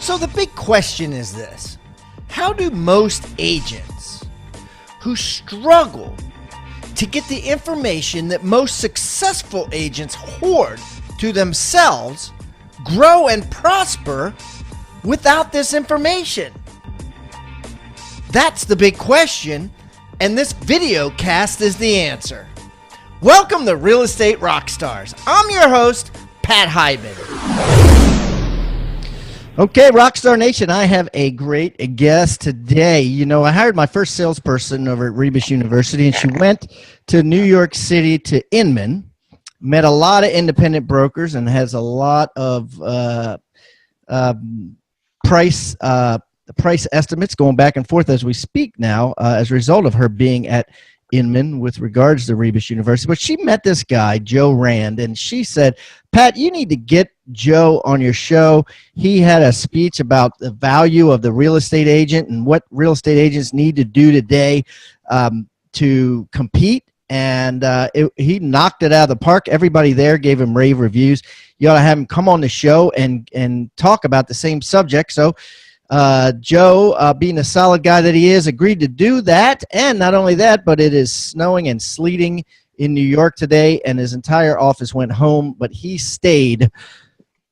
So the big question is this: how do most agents who struggle to get the information that most successful agents hoard to themselves grow and prosper without this information? That's the big question, and this video cast is the answer. Welcome to Real Estate Rockstars. I'm your host, Pat Hyben. Okay, Rockstar Nation, I have a great guest today. You know, I hired my first salesperson over at Rebus University, and she went to New York City to Inman, met a lot of independent brokers, and has a lot of price estimates going back and forth as we speak now as a result of her being at Inman with regards to Rebus University. But she met this guy, Joe Rand, and she said, Pat, you need to get Joe on your show. He had a speech about the value of the real estate agent and what real estate agents need to do today to compete. And he knocked it out of the park. Everybody there gave him rave reviews. You ought to have him come on the show and talk about the same subject. So Joe, being a solid guy that he is, agreed to do that. And not only that, but it is snowing and sleeting in New York today, and his entire office went home, but he stayed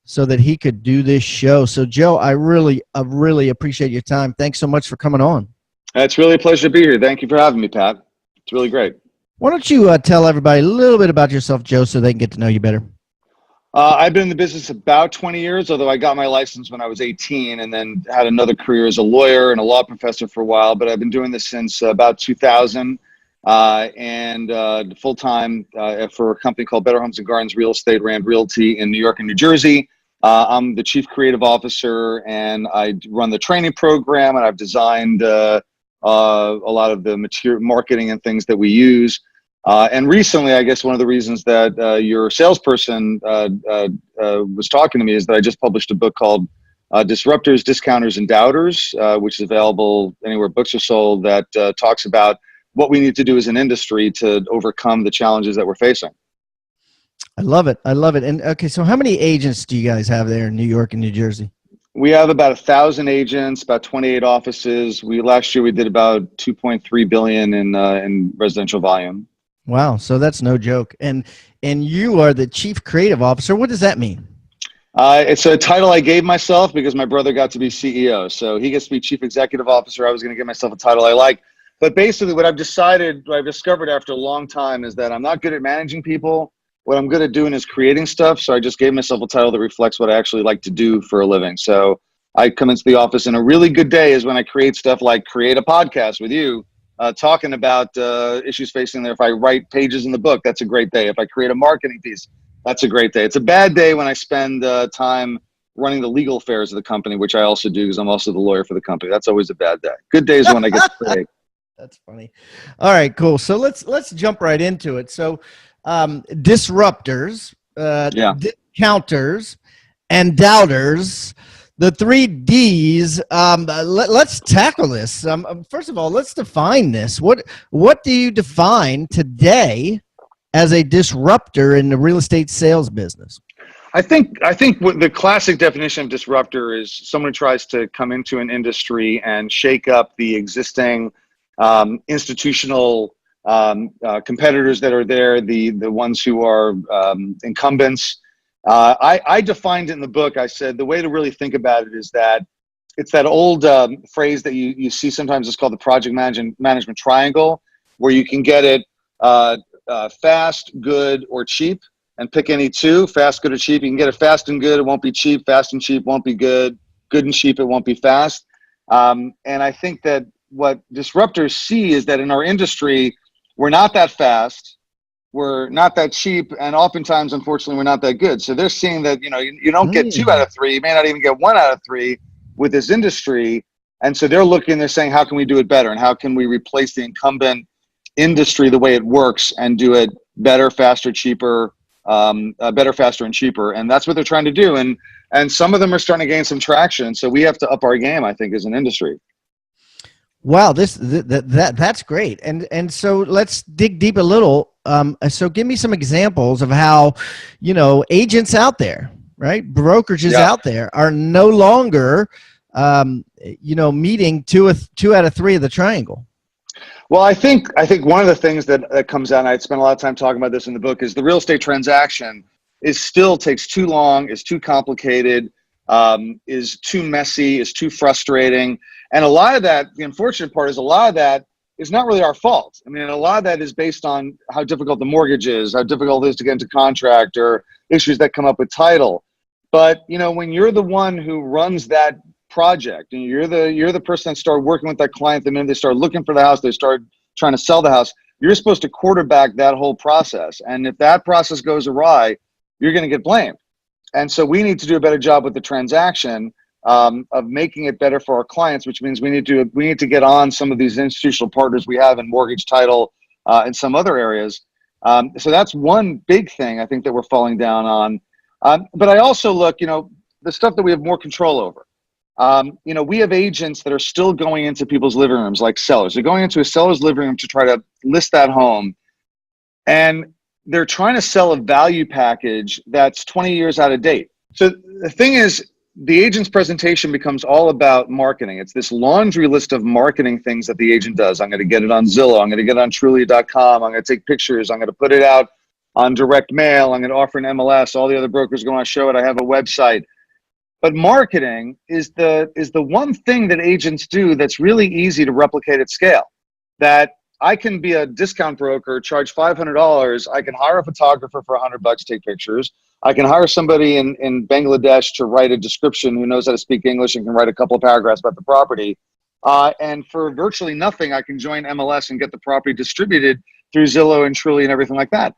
so that he could do this show. So Joe, I really appreciate your time. Thanks so much for coming on. It's really a pleasure to be here. Thank you for having me, Pat. It's really great. Why don't you tell everybody a little bit about yourself, Joe, so they can get to know you better? I've been in the business about 20 years, although I got my license when I was 18 and then had another career as a lawyer and a law professor for a while. But I've been doing this since about 2000 and full-time for a company called Better Homes and Gardens Real Estate, Realty in New York and New Jersey. I'm the chief creative officer, and I run the training program, and I've designed a lot of the material marketing and things that we use. And recently, I guess one of the reasons that your salesperson was talking to me is that I just published a book called Disruptors, Discounters, and Doubters, which is available anywhere books are sold, that talks about what we need to do as an industry to overcome the challenges that we're facing. I love it. I love it. And okay, so how many agents do you guys have there in New York and New Jersey? We have about 1,000 agents, about 28 offices. Last year we did about 2.3 billion in residential volume. Wow, so that's no joke. And you are the chief creative officer. What does that mean? It's a title I gave myself because my brother got to be CEO. So he gets to be chief executive officer. I was going to give myself a title I like. But basically what I've discovered after a long time is that I'm not good at managing people. What I'm good at doing is creating stuff. So I just gave myself a title that reflects what I actually like to do for a living. So I come into the office, and a really good day is when I create stuff like create a podcast with you, talking about issues facing there. If I write pages in the book, that's a great day. If I create a marketing piece, that's a great day. It's a bad day when I spend time running the legal affairs of the company, which I also do because I'm also the lawyer for the company. That's always a bad day. Good day is when I get to create. That's funny. All right, cool. So let's jump right into it. So disruptors, discounters, and doubters, the 3 Ds. Let's tackle this. First of all, let's define this. What do you define today as a disruptor in the real estate sales business? I think what the classic definition of disruptor is someone who tries to come into an industry and shake up the existing institutional competitors that are there, the ones who are incumbents. I defined it in the book. I said the way to really think about it is that it's that old phrase that you see sometimes. It's called the project management triangle, where you can get it fast, good, or cheap, and pick any two: fast, good, or cheap. You can get it fast and good, it won't be cheap. Fast and cheap won't be good. Good and cheap, it won't be fast. And I think that what disruptors see is that in our industry, we're not that fast, we're not that cheap, and oftentimes, unfortunately, we're not that good. So they're seeing that, you don't get 2 out of 3, you may not even get 1 out of 3 with this industry. And so they're saying, how can we do it better? And how can we replace the incumbent industry the way it works and do it better, faster, cheaper, better, faster, and cheaper? And that's what they're trying to do. And some of them are starting to gain some traction. So we have to up our game, I think, as an industry. Wow, that's great. And so let's dig deep a little. So give me some examples of how, agents out there, right? Brokerages Yeah. out there are no longer, meeting two out of three of the triangle. Well, I think one of the things that comes out, and I spent a lot of time talking about this in the book, is the real estate transaction still takes too long, is too complicated, is too messy, is too frustrating. And a lot of that, the unfortunate part is a lot of that is not really our fault. I mean, a lot of that is based on how difficult the mortgage is, how difficult it is to get into contract, or issues that come up with title. But, when you're the one who runs that project and you're the person that started working with that client the minute they start looking for the house, they start trying to sell the house, you're supposed to quarterback that whole process. And if that process goes awry, you're going to get blamed. And so we need to do a better job with the transaction, of making it better for our clients, which means we need to get on some of these institutional partners we have in mortgage, title, and some other areas. So that's one big thing I think that we're falling down on. But I also look, the stuff that we have more control over. We have agents that are still going into people's living rooms, like sellers. They're going into a seller's living room to try to list that home. And they're trying to sell a value package that's 20 years out of date. So the thing is, the agent's presentation becomes all about marketing. It's this laundry list of marketing things that the agent does. I'm going to get it on Zillow. I'm going to get it on Trulia.com. I'm going to take pictures. I'm going to put it out on direct mail. I'm going to offer an MLS. All the other brokers are going to show it. I have a website. But marketing is the one thing that agents do that's really easy to replicate at scale. That I can be a discount broker, charge $500. I can hire a photographer for $100, take pictures. I can hire somebody in Bangladesh to write a description who knows how to speak English and can write a couple of paragraphs about the property. And for virtually nothing, I can join MLS and get the property distributed through Zillow and Trulia and everything like that.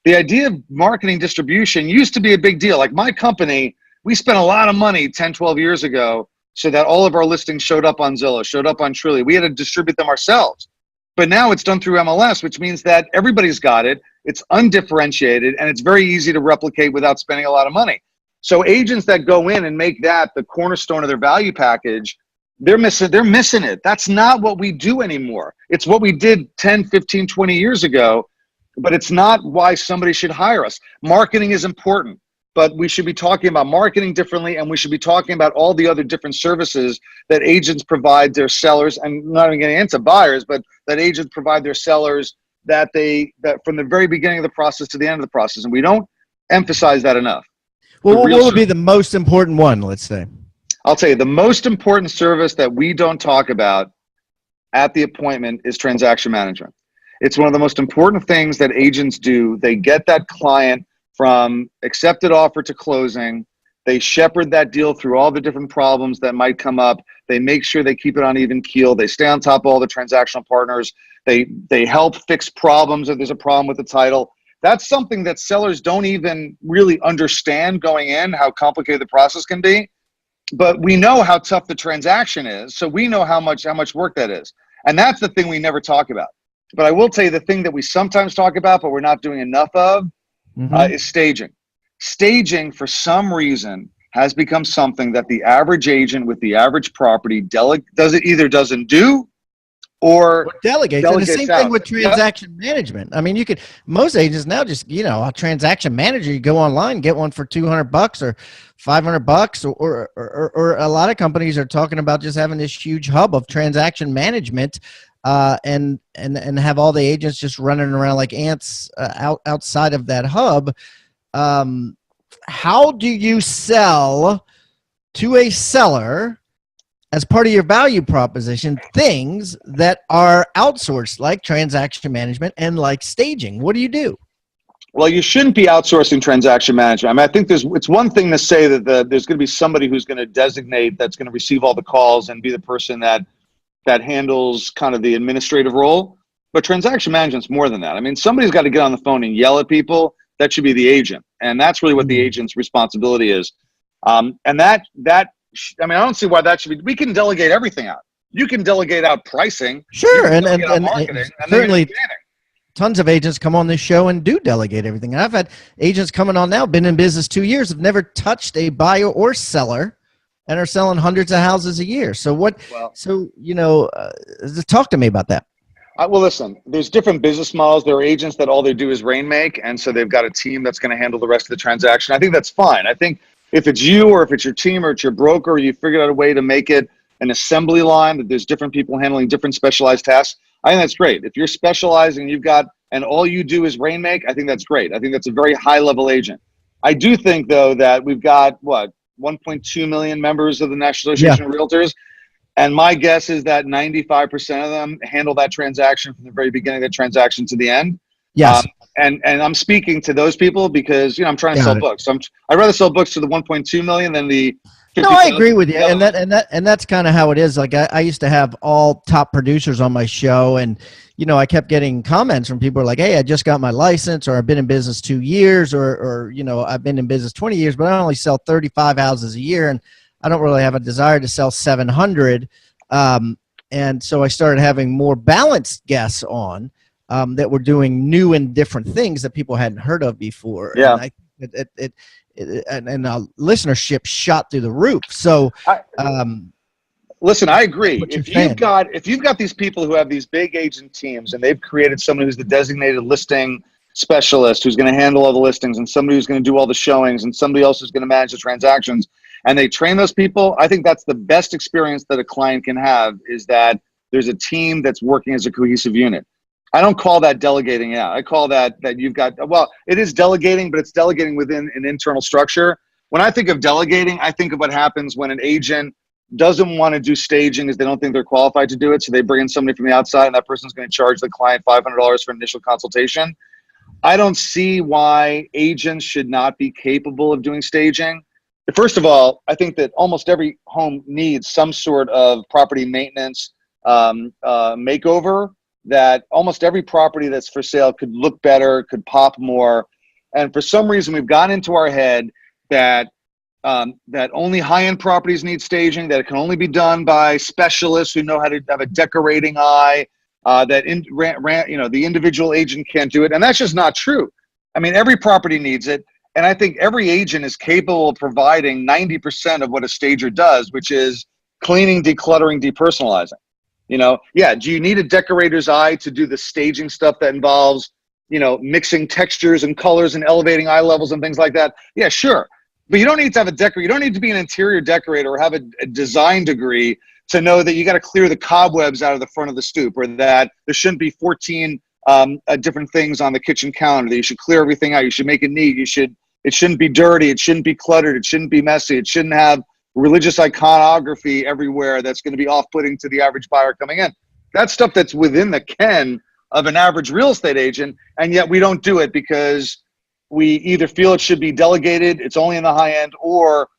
The idea of marketing distribution used to be a big deal. Like my company, we spent a lot of money 10, 12 years ago so that all of our listings showed up on Zillow, showed up on Trulia. We had to distribute them ourselves. But now it's done through MLS, which means that everybody's got it. It's undifferentiated, and it's very easy to replicate without spending a lot of money. So agents that go in and make that the cornerstone of their value package, they're missing it. That's not what we do anymore. It's what we did 10, 15, 20 years ago, but it's not why somebody should hire us. Marketing is important, but we should be talking about marketing differently, and we should be talking about all the other different services that agents provide their sellers, and not even getting into buyers, but that agents provide their sellers that from the very beginning of the process to the end of the process. And we don't emphasize that enough. Well, what would be the most important one, let's say? I'll tell you, the most important service that we don't talk about at the appointment is transaction management. It's one of the most important things that agents do. They get that client from accepted offer to closing. They shepherd that deal through all the different problems that might come up. They make sure they keep it on even keel. They stay on top of all the transactional partners. They help fix problems if there's a problem with the title. That's something that sellers don't even really understand going in, how complicated the process can be. But we know how tough the transaction is, so we know how much work that is. And that's the thing we never talk about. But I will tell you the thing that we sometimes talk about, but we're not doing enough of, is staging. Staging, for some reason, has become something that the average agent with the average property doesn't do or delegates. And the same thing with transaction management. I mean, most agents now just, a transaction manager, you go online, get one for $200 or $500, or a lot of companies are talking about just having this huge hub of transaction management, and have all the agents just running around like ants outside of that hub. How do you sell to a seller as part of your value proposition things that are outsourced, like transaction management and like staging? What do you do? Well, you shouldn't be outsourcing transaction management. I mean, I think it's one thing to say that there's going to be somebody who's going to designate, that's going to receive all the calls and be the person that handles kind of the administrative role. But transaction management's more than that. I mean, somebody's got to get on the phone and yell at people. That should be the agent. And that's really what the agent's responsibility is. And I don't see why that should be. We can delegate everything out. You can delegate out pricing. Sure. And certainly tons of agents come on this show and do delegate everything. And I've had agents coming on now, been in business 2 years, have never touched a buyer or seller, and are selling hundreds of houses a year. So talk to me about that. Well, listen, there's different business models. There are agents that all they do is rainmake, and so they've got a team that's going to handle the rest of the transaction. I think that's fine. I think If it's you or if it's your team or it's your broker, you figured out a way to make it an assembly line that there's different people handling different specialized tasks. I think that's great. If you're specializing, and all you do is rainmake, I think that's great. I think that's a very high level agent. I do think though that we've got 1.2 million members of the National Association of Realtors. And my guess is that 95% of them handle that transaction from the very beginning of the transaction to the end. Yes. And I'm speaking to those people because, I'm trying to sell books. I'd rather sell books to the 1.2 million than the 50,000. No, I agree with you. And that's kind of how it is. Like I used to have all top producers on my show, and I kept getting comments from people like, hey, I just got my license, or I've been in business 2 years, or I've been in business 20 years, but I only sell 35 houses a year, and I don't really have a desire to sell 700. And so I started having more balanced guests on that were doing new and different things that people hadn't heard of before. Yeah. And listenership shot through the roof. So, listen, I agree. If you've got these people who have these big agent teams, and they've created someone who's the designated listing specialist, who's going to handle all the listings, and somebody who's going to do all the showings, and somebody else who's going to manage the transactions, and they train those people, I think that's the best experience that a client can have, is that there's a team that's working as a cohesive unit. I don't call that delegating out. I call that you've got, it is delegating, but it's delegating within an internal structure. When I think of delegating, I think of what happens when an agent doesn't want to do staging because they don't think they're qualified to do it. So they bring in somebody from the outside, and that person's going to charge the client $500 for an initial consultation. I don't see why agents should not be capable of doing staging. First of all, I think that almost every home needs some sort of property maintenance makeover, that almost every property that's for sale could look better, could pop more. And for some reason, we've gotten into our head that only high-end properties need staging, that it can only be done by specialists who know how to have a decorating eye, the individual agent can't do it. And that's just not true. I mean, every property needs it. And I think every agent is capable of providing 90% of what a stager does, which is cleaning, decluttering, depersonalizing. Do you need a decorator's eye to do the staging stuff that involves, mixing textures and colors and elevating eye levels and things like that? Yeah, sure. But you don't need to have a decorator. You don't need to be an interior decorator or have a design degree to know that you got to clear the cobwebs out of the front of the stoop, or that there shouldn't be 14 different things on the kitchen counter, that you should clear everything out. You should make it neat. It shouldn't be dirty. It shouldn't be cluttered. It shouldn't be messy. It shouldn't have religious iconography everywhere that's going to be off-putting to the average buyer coming in. That's stuff that's within the ken of an average real estate agent, and yet we don't do it because we either feel it should be delegated, it's only in the high end, or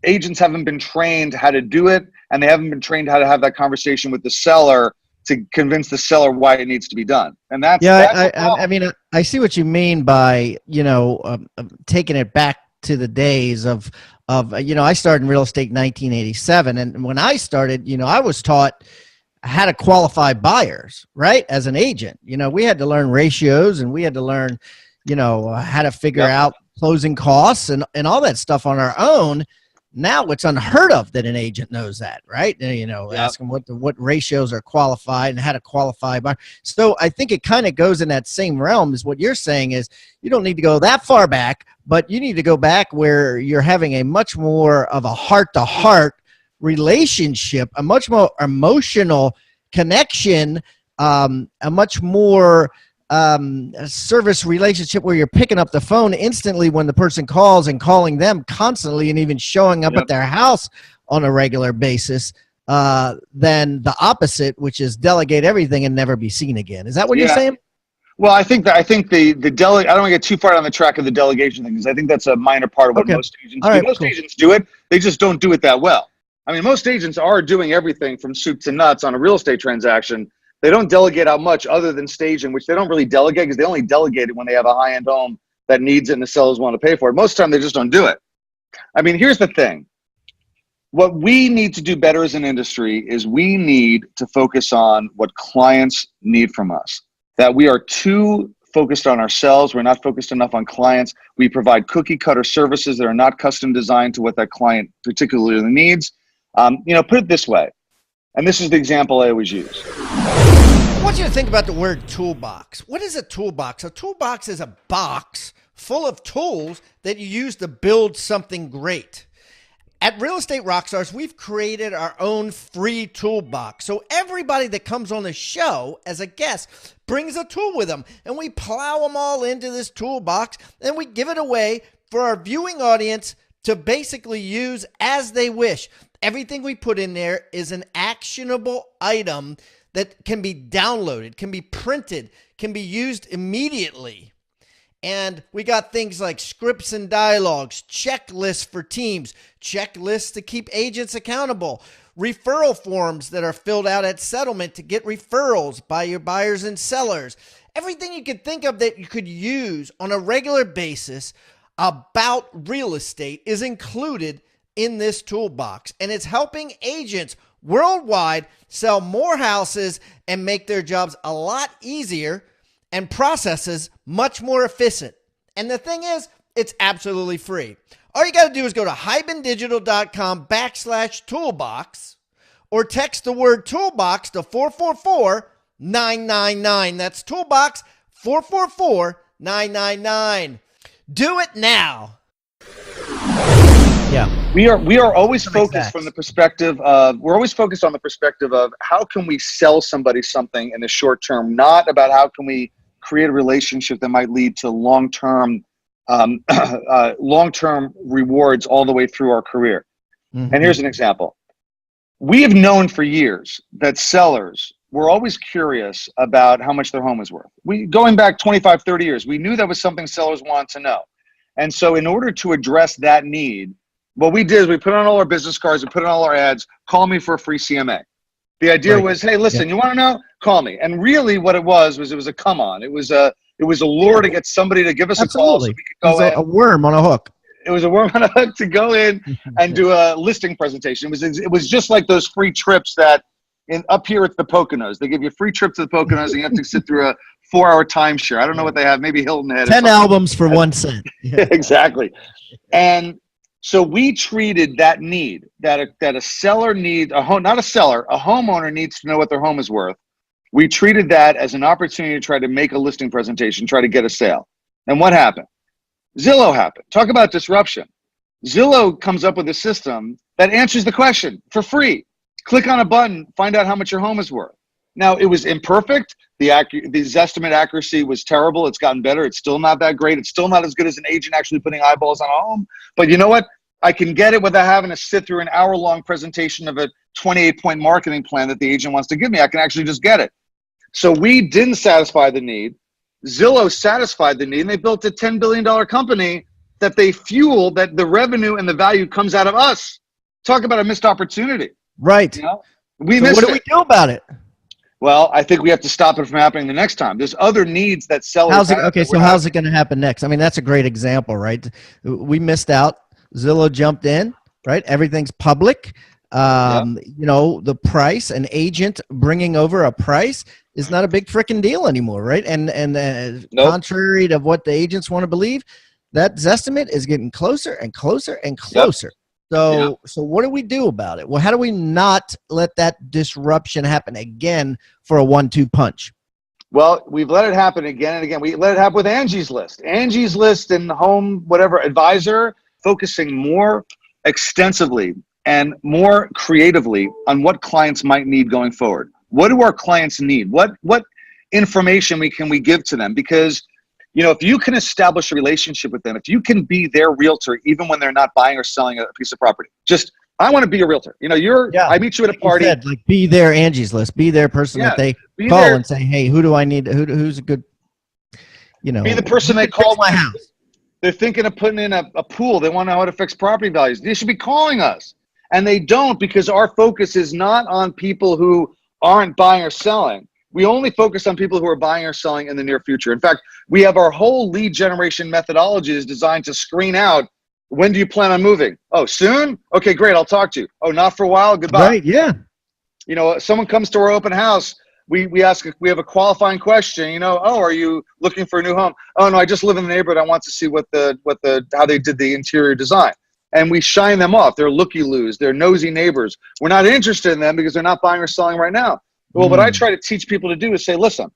agents haven't been trained how to do it, and they haven't been trained how to have that conversation with the seller to convince the seller why it needs to be done. And that's I mean, I see what you mean by taking it back to the days of I started in real estate in 1987, and when I started, I was taught how to qualify buyers, right? As an agent, we had to learn ratios, and we had to learn, how to figure out closing costs and all that stuff on our own. Now it's unheard of that an agent knows that, right? Ask them what ratios are qualified and how to qualify buyer. So I think it kind of goes in that same realm as what you're saying, is you don't need to go that far back, but you need to go back where you're having a much more of a heart-to-heart relationship, a much more emotional connection, a much more service relationship where you're picking up the phone instantly when the person calls, and calling them constantly, and even showing up at their house on a regular basis, than the opposite, which is delegate everything and never be seen again. Is that what you're saying? Well, I think the I don't want to get too far on the track of the delegation thing, because I think that's a minor part of what most agents do. Most agents do it. They just don't do it that well. I mean, most agents are doing everything from soup to nuts on a real estate transaction. They don't delegate out much other than staging, which they don't really delegate because they only delegate it when they have a high-end home that needs it and the sellers want to pay for it. Most of the time, they just don't do it. I mean, here's the thing. What we need to do better as an industry is we need to focus on what clients need from us. That we are too focused on ourselves. We're not focused enough on clients. We provide cookie-cutter services that are not custom designed to what that client particularly needs. Put it this way, and this is the example I always use. I want you to think about the word toolbox. What is a toolbox? A toolbox is a box full of tools that you use to build something great. At Real Estate Rockstars, we've created our own free toolbox. So everybody that comes on the show as a guest brings a tool with them, and we plow them all into this toolbox, and we give it away for our viewing audience to basically use as they wish. Everything we put in there is an actionable item that can be downloaded, can be printed, can be used immediately. And we got things like scripts and dialogues, checklists for teams, checklists to keep agents accountable, referral forms that are filled out at settlement to get referrals by your buyers and sellers. Everything you could think of that you could use on a regular basis about real estate is included in this toolbox. And it's helping agents worldwide sell more houses and make their jobs a lot easier and processes much more efficient. And the thing is, it's absolutely free. All you got to do is go to hibandigital.com/toolbox or text the word toolbox to 444-999. That's toolbox 444-999. Do it now. Yeah. We are always focused from the perspective of, we're always focused on the perspective of how can we sell somebody something in the short term, not about how can we create a relationship that might lead to long-term rewards all the way through our career. Mm-hmm. And here's an example. We have known for years that sellers were always curious about how much their home is worth. Going back 25, 30 years, we knew that was something sellers wanted to know. And so in order to address that need, what we did is we put on all our business cards, we put on all our ads, call me for a free CMA. The idea was, hey, listen, you want to know? Call me. And really what it was it was a come on. It was a lure to get somebody to give us a call so we could go in. A worm on a hook. It was a worm on a hook to go in and do a listing presentation. It was just like those free trips that up here at the Poconos. They give you a free trip to the Poconos and you have to sit through a 4-hour timeshare. I don't know what they have. Maybe Hilton had 10 albums for 1 cent. Yeah. Exactly. And so we treated that need that a seller needs, not a seller, a homeowner needs to know what their home is worth. We treated that as an opportunity to try to make a listing presentation, try to get a sale. And what happened? Zillow happened. Talk about disruption. Zillow comes up with a system that answers the question for free. Click on a button, find out how much your home is worth. Now, it was imperfect. The estimate accuracy was terrible. It's gotten better. It's still not that great. It's still not as good as an agent actually putting eyeballs on a home. But you know what? I can get it without having to sit through an hour-long presentation of a 28-point marketing plan that the agent wants to give me. I can actually just get it. So we didn't satisfy the need. Zillow satisfied the need, and they built a $10 billion company that they fuel, that the revenue and the value comes out of us. Talk about a missed opportunity. Right. You know? We missed it. What do we do about it? Well, I think we have to stop it from happening the next time. There's other needs that sellers have. Okay, so how's it going to happen next? I mean, that's a great example, right? We missed out. Zillow jumped in, right? Everything's public. You know, the price, an agent bringing over a price is not a big freaking deal anymore, right? And nope. Contrary to what the agents want to believe, that Zestimate is getting closer and closer and closer. Yep. So what do we do about it? Well, how do we not let that disruption happen again for a 1-2 punch? Well, we've let it happen again and again. We let it happen with Angie's List. Angie's List and Home, whatever, Advisor, focusing more extensively and more creatively on what clients might need going forward. What do our clients need? What information can we give to them? Because you know, if you can establish a relationship with them, if you can be their realtor, even when they're not buying or selling a piece of property, I want to be a realtor. You know, I meet you at a party. You said, like, be their Angie's List, be their person that they call and say, hey, who do I need? Who's a good, you know, be the person they call my house. They're thinking of putting in a pool. They want to know how to fix property values. They should be calling us. And they don't, because our focus is not on people who aren't buying or selling. We only focus on people who are buying or selling in the near future. In fact, we have our whole lead generation methodology is designed to screen out, when do you plan on moving? Oh, soon? Okay, great, I'll talk to you. Oh, not for a while? Goodbye. Right, yeah. You know, someone comes to our open house, we ask, we have a qualifying question, you know, oh, are you looking for a new home? Oh, no, I just live in the neighborhood. I want to see how they did the interior design. And we shine them off. They're looky-loos. They're nosy neighbors. We're not interested in them because they're not buying or selling right now. Well, what I try to teach people to do is say, listen,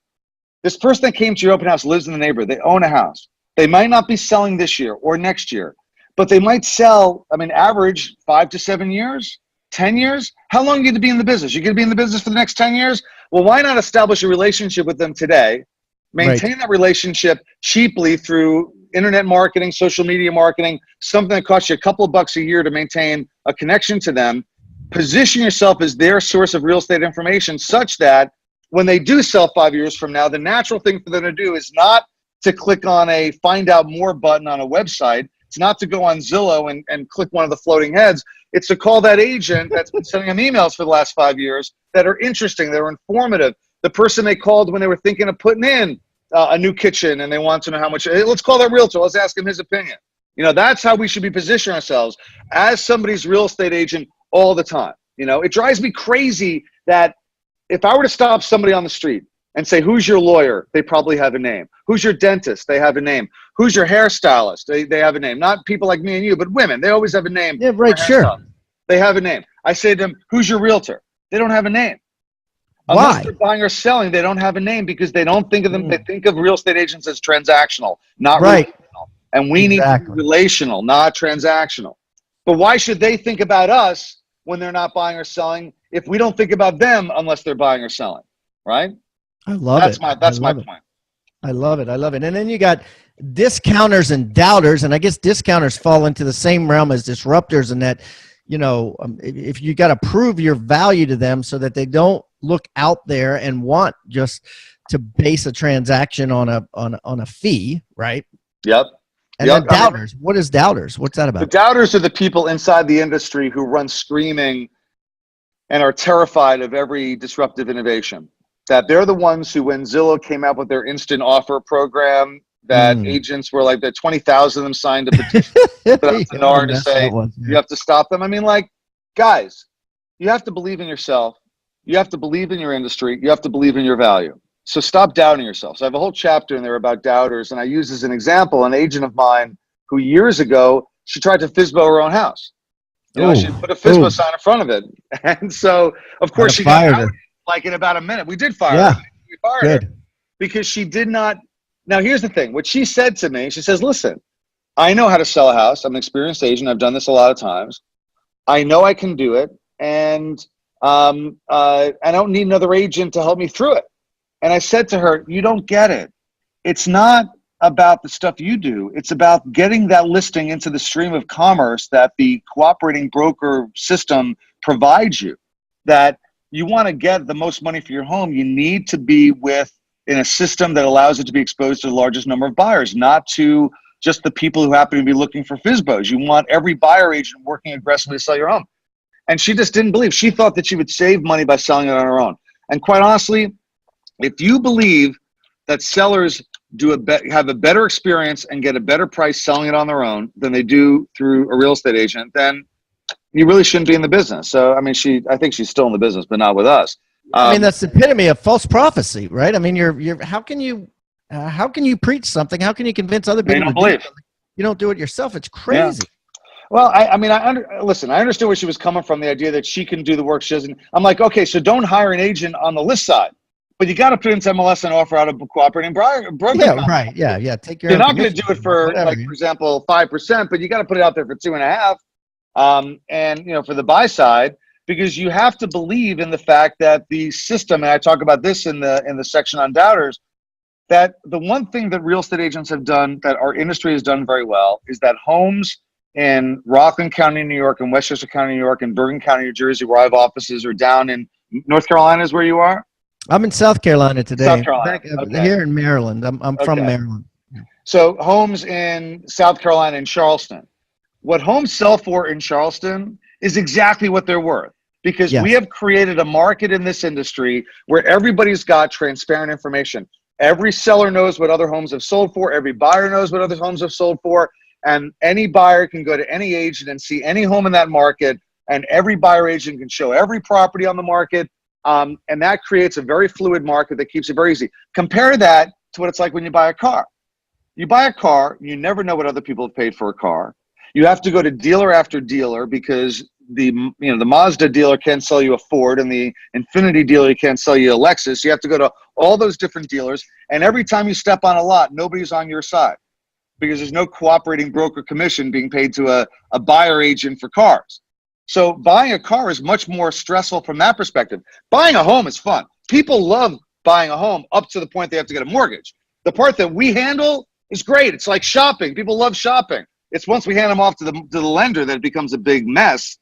this person that came to your open house lives in the neighborhood. They own a house. They might not be selling this year or next year, but they might sell, I mean, average 5 to 7 years, 10 years. How long are you going to be in the business? You're going to be in the business for the next 10 years? Well, why not establish a relationship with them today, maintain that relationship cheaply through internet marketing, social media marketing, something that costs you a couple of bucks a year to maintain a connection to them. Position yourself as their source of real estate information such that when they do sell 5 years from now, the natural thing for them to do is not to click on a find out more button on a website. It's not to go on Zillow and click one of the floating heads. It's to call that agent that's been sending them emails for the last 5 years that are interesting, that are informative. The person they called when they were thinking of putting in a new kitchen and they want to know how much. Hey, let's call that realtor. Let's ask him his opinion. You know, that's how we should be positioning ourselves as somebody's real estate agent all the time. You know, it drives me crazy that if I were to stop somebody on the street and say, who's your lawyer? They probably have a name. Who's your dentist? They have a name. Who's your hairstylist? They have a name. Not people like me and you, but women. They always have a name. Yeah, right, sure. They have a name. I say to them, who's your realtor? They don't have a name. Why? Unless they're buying or selling, they don't have a name because they don't think of them. They think of real estate agents as transactional, not relational. And we need to be relational, not transactional. But why should they think about us when they're not buying or selling if we don't think about them unless they're buying or selling, right? I love it. That's my point. I love it. I love it. And then you got discounters and doubters, and I guess discounters fall into the same realm as disruptors in that, you know, if you got to prove your value to them so that they don't look out there and want just to base a transaction on a fee, right? Yep. And then doubters. What is doubters? What's that about? The doubters are the people inside the industry who run screaming and are terrified of every disruptive innovation. That they're the ones who, when Zillow came out with their instant offer program, that agents were like, that 20,000 of them signed a petition to say, you have to stop them. I mean, like, guys, you have to believe in yourself. You have to believe in your industry. You have to believe in your value. So stop doubting yourself. So I have a whole chapter in there about doubters. And I use as an example, an agent of mine who years ago, she tried to FSBO her own house. You know, she put a FSBO sign in front of it. And so, of course, she got out like in about a minute. We did fire her. We fired her because she did not. Now, here's the thing. What she said to me, she says, listen, I know how to sell a house. I'm an experienced agent. I've done this a lot of times. I know I can do it. And I don't need another agent to help me through it. And I said to her, you don't get it. It's not about the stuff you do. It's about getting that listing into the stream of commerce that the cooperating broker system provides you. That you want to get the most money for your home, you need to be in a system that allows it to be exposed to the largest number of buyers, not to just the people who happen to be looking for FSBOs. You want every buyer agent working aggressively to sell your home. And she just didn't believe. She thought that she would save money by selling it on her own. And quite honestly, if you believe that sellers have a better experience and get a better price selling it on their own than they do through a real estate agent, then you really shouldn't be in the business. So, I mean, I think she's still in the business, but not with us. I mean, that's the epitome of false prophecy, right? I mean, how can you preach something? How can you convince other people to do something? You don't do it yourself. It's crazy. Yeah. Well, I mean, listen, I understood where she was coming from, the idea that she can do the work she doesn't. I'm like, okay, so don't hire an agent on the list side, but you got to put into MLS and offer out a cooperating broker. Yeah, right. Yeah. Take care. You're not going to do it for, like, for example, 5%, but you got to put it out there for 2.5%. And, you know, for the buy side, because you have to believe in the fact that the system, and I talk about this in the section on doubters, that the one thing that real estate agents have done, that our industry has done very well, is that homes in Rockland County, New York, and Westchester County, New York, and Bergen County, New Jersey, where I have offices, or down in North Carolina is where you are? I'm in South Carolina today. South Carolina. Here in Maryland. I'm from Maryland. So homes in South Carolina and Charleston. What homes sell for in Charleston is exactly what they're worth, because we have created a market in this industry where everybody's got transparent information. Every seller knows what other homes have sold for. Every buyer knows what other homes have sold for. And any buyer can go to any agent and see any home in that market, and every buyer agent can show every property on the market. And that creates a very fluid market that keeps it very easy. Compare that to what it's like when you buy a car. You buy a car, you never know what other people have paid for a car. You have to go to dealer after dealer because the Mazda dealer can't sell you a Ford, and the Infiniti dealer can't sell you a Lexus. You have to go to all those different dealers, and every time you step on a lot, nobody's on your side. because there's no cooperating broker commission being paid to a buyer agent for cars. So buying a car is much more stressful from that perspective. Buying a home is fun. People love buying a home up to the point they have to get a mortgage. The part that we handle is great. It's like shopping. People love shopping. It's once we hand them off to the lender that it becomes a big mess.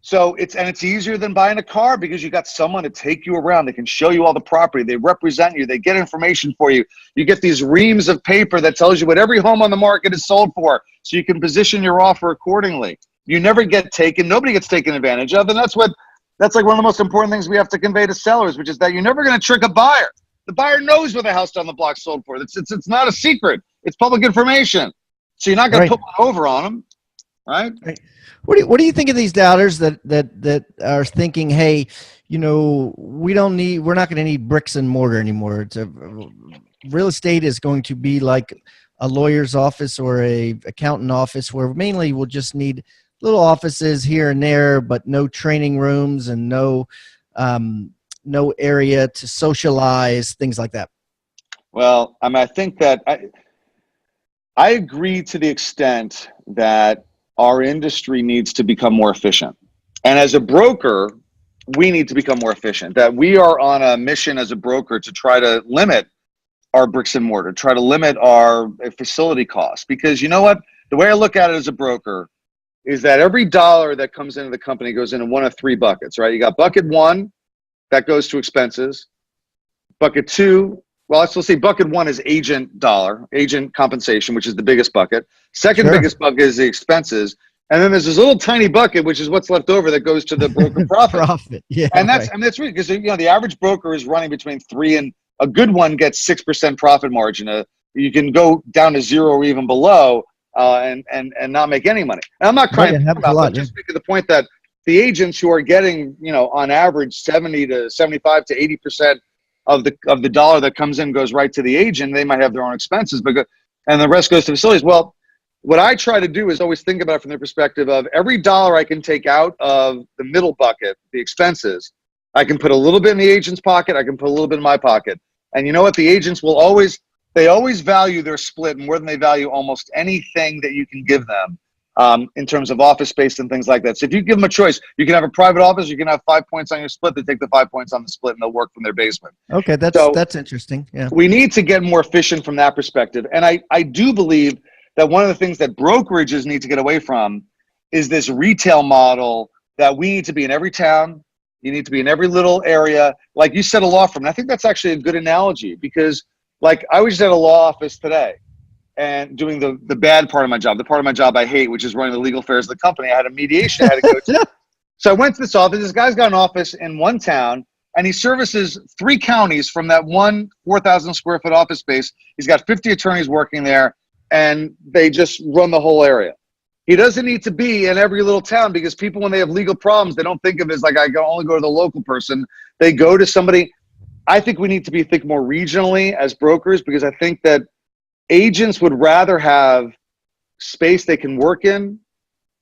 So it's easier than buying a car because you got someone to take you around. They can show you all the property. They represent you. They get information for you. You get these reams of paper that tells you what every home on the market is sold for, so you can position your offer accordingly. You never get taken. Nobody gets taken advantage of, and that's like one of the most important things we have to convey to sellers, which is that you're never going to trick a buyer. The buyer knows what the house down the block sold for. It's not a secret. It's public information. So you're not going to put one over on them, right? What do you think of these doubters that are thinking, hey, we're not going to need bricks and mortar anymore. Real estate is going to be like a lawyer's office or a accountant office, where mainly we'll just need little offices here and there, but no training rooms and no area to socialize, things like that. Well, I think that I agree to the extent that our industry needs to become more efficient. And as a broker, we need to become more efficient. That we are on a mission as a broker to try to limit our bricks and mortar, try to limit our facility costs. Because you know what? The way I look at it as a broker is that every dollar that comes into the company goes into one of three buckets, right? You got bucket one, that goes to expenses. Bucket two, well, let's say bucket one is agent compensation, which is the biggest bucket. Second biggest bucket is the expenses. And then there's this little tiny bucket, which is what's left over that goes to the broker profit. Yeah. And that's really because the average broker is running between 3 and a good one gets 6% profit margin. You can go down to 0 or even below and not make any money. And I'm not crying about that. Just making the point that the agents who are getting, on average 70 to 75 to 80% of the dollar that comes in goes right to the agent. They might have their own expenses, and the rest goes to facilities. Well, what I try to do is always think about it from the perspective of every dollar I can take out of the middle bucket, the expenses, I can put a little bit in the agent's pocket. I can put a little bit in my pocket. And you know what? The agents will always value their split more than they value almost anything that you can give them. In terms of office space and things like that. So if you give them a choice, you can have a private office, you can have 5 points on your split, they take the 5 points on the split and they'll work from their basement. Okay, that's interesting. Yeah. We need to get more efficient from that perspective. And I do believe that one of the things that brokerages need to get away from is this retail model that we need to be in every town, you need to be in every little area. Like you said, a law firm. And I think that's actually a good analogy because like I was just at a law office today and doing the bad part of my job, the part of my job I hate, which is running the legal affairs of the company. I had a mediation I had to go to. So I went to this office. This guy's got an office in one town, and he services 3 counties from that one 4,000 square foot office space. He's got 50 attorneys working there, and they just run the whole area. He doesn't need to be in every little town because people, when they have legal problems, they don't think of it as like I can only go to the local person. They go to somebody. I think we need to think more regionally as brokers because I think that agents would rather have space they can work in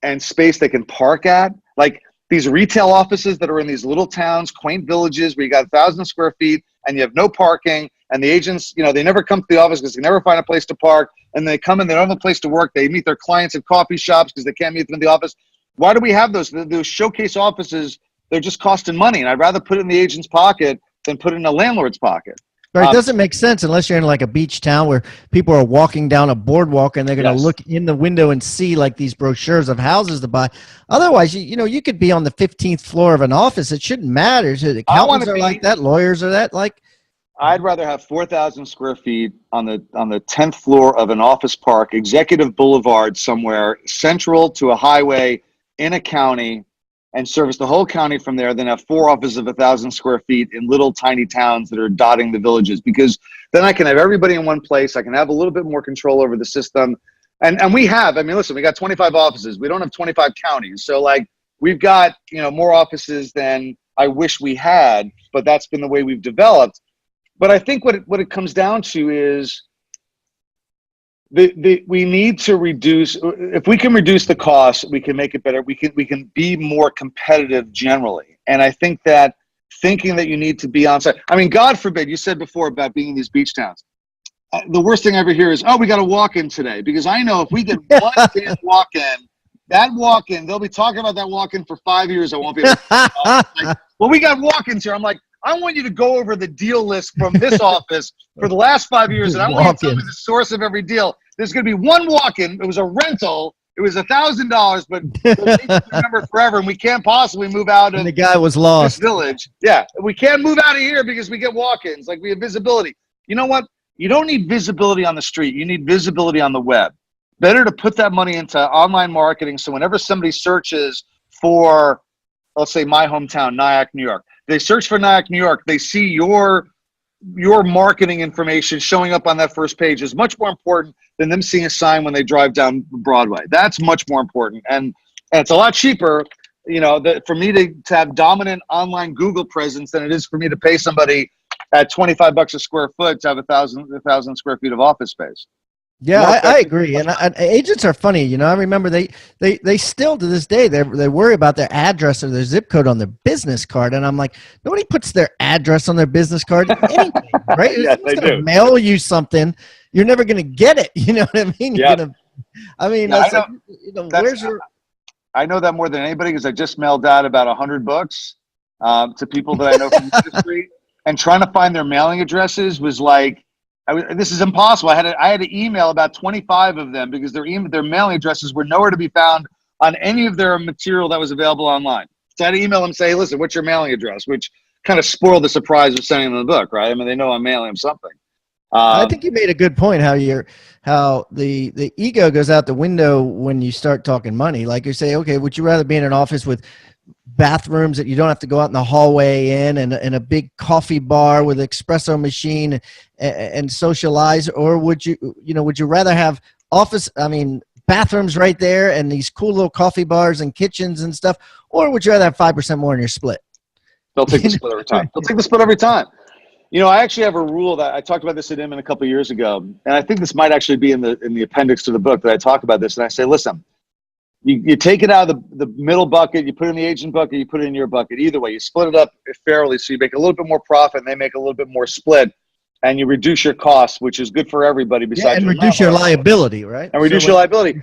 and space they can park at. Like these retail offices that are in these little towns, quaint villages where you got 1,000 square feet and you have no parking, and the agents, they never come to the office because they never find a place to park, and they come in, they don't have a place to work. They meet their clients at coffee shops because they can't meet them in the office. Why do we have those showcase offices? They're just costing money, and I'd rather put it in the agent's pocket than put it in a landlord's pocket. Right, it doesn't make sense unless you're in like a beach town where people are walking down a boardwalk and they're going to look in the window and see like these brochures of houses to buy. Otherwise, you could be on the 15th floor of an office. It shouldn't matter. Accountants are like that. Lawyers are that like. I'd rather have 4,000 square feet on the 10th floor of an office park, Executive Boulevard somewhere, central to a highway in a county, and service the whole county from there, then have 4 offices of 1,000 square feet in little tiny towns that are dotting the villages, because then I can have everybody in one place. I can have a little bit more control over the system. And we have, listen, we got 25 offices. We don't have 25 counties. So like we've got, more offices than I wish we had, but that's been the way we've developed. But I think what it comes down to is we need to reduce. If we can reduce the cost, we can make it better. We can be more competitive generally. And I think that thinking that you need to be on site. God forbid, you said before about being in these beach towns. The worst thing I ever hear is, "Oh, we got a walk-in today," because I know if we get one damn walk-in, that walk-in, they'll be talking about that walk-in for 5 years. I won't be able to. Like, well, we got walk-ins here. I'm like, I want you to go over the deal list from this office for the last 5 years, and I want you to tell me the source of every deal. There's going to be one walk-in. It was a rental. It was $1,000, but they remember forever, and we can't possibly move out of the guy was lost. this village. Yeah, we can't move out of here because we get walk-ins. Like, we have visibility. You know what? You don't need visibility on the street. You need visibility on the web. Better to put that money into online marketing, so whenever somebody searches for, let's say, my hometown, Nyack, New York, they search for Nyack, New York, they see your marketing information showing up on that first page is much more important than them seeing a sign when they drive down Broadway. That's much more important. And it's a lot cheaper, for me to have dominant online Google presence than it is for me to pay somebody at $25 a square foot to have a thousand square feet of office space. Yeah, I agree. And agents are funny. I remember they still to this day, they worry about their address or their zip code on their business card. And I'm like, nobody puts their address on their business card anyway, right? Yes, Who's going to mail you something? You're never going to get it. You know what I mean? Yeah. I know that more than anybody because I just mailed out about 100 books to people that I know from the industry. And trying to find their mailing addresses was like, this is impossible. I had to email about 25 of them because their mailing addresses were nowhere to be found on any of their material that was available online. So I had to email them and say, "Hey, listen, what's your mailing address?" Which kind of spoiled the surprise of sending them the book, right? I mean, they know I'm mailing them something. I think you made a good point. How the ego goes out the window when you start talking money. Like you say, okay, would you rather be in an office with bathrooms that you don't have to go out in the hallway and a big coffee bar with an espresso machine and socialize, or would you rather have bathrooms right there and these cool little coffee bars and kitchens and stuff, or would you rather have 5% more in your split? They'll take the split every time. They'll take the split every time. I actually have a rule that I talked about this at Inman a couple of years ago, and I think this might actually be in the appendix to the book that I talk about this. And I say, listen, you take it out of the middle bucket, you put it in the agent bucket, you put it in your bucket. Either way, you split it up fairly so you make a little bit more profit and they make a little bit more split, and you reduce your costs, which is good for everybody besides and reduce your liability, right? And reduce your liability.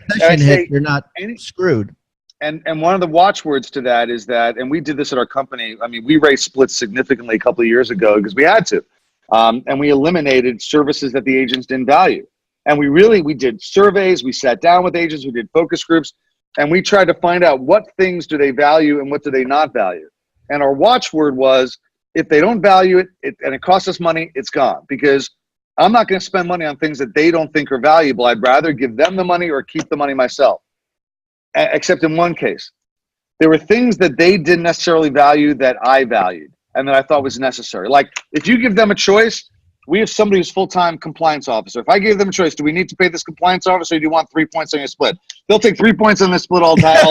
You're not screwed. And one of the watchwords to that is that, and we did this at our company, we raised splits significantly a couple of years ago because we had to. And we eliminated services that the agents didn't value. And we did surveys, we sat down with agents, we did focus groups, and we tried to find out what things do they value and what do they not value. And our watchword was, if they don't value it and it costs us money, it's gone. Because I'm not going to spend money on things that they don't think are valuable. I'd rather give them the money or keep the money myself. Except in one case. There were things that they didn't necessarily value that I valued and that I thought was necessary. Like, if you give them a choice, we have somebody who's full-time compliance officer. If I gave them a choice, do we need to pay this compliance officer or do you want 3 points on your split? They'll take 3 points on the split all day.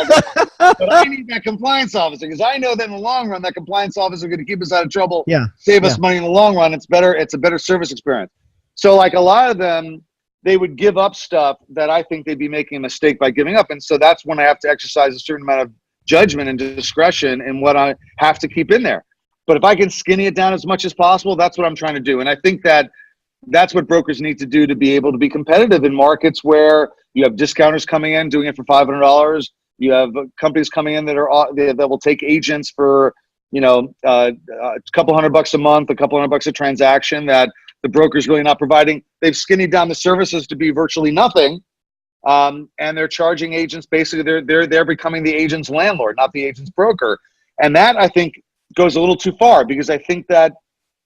But I need that compliance officer because I know that in the long run, that compliance officer is going to keep us out of trouble, save us money in the long run. It's a better service experience. So like a lot of them, they would give up stuff that I think they'd be making a mistake by giving up. And so that's when I have to exercise a certain amount of judgment and discretion in what I have to keep in there. But if I can skinny it down as much as possible, that's what I'm trying to do. And I think that's what brokers need to do to be able to be competitive in markets where you have discounters coming in, doing it for $500. You have companies coming in that will take agents for, a couple $100 a month, a couple $100 a transaction that the broker's really not providing. They've skinnied down the services to be virtually nothing. And they're charging agents. Basically, they're becoming the agent's landlord, not the agent's broker. And that, I think, goes a little too far because I think that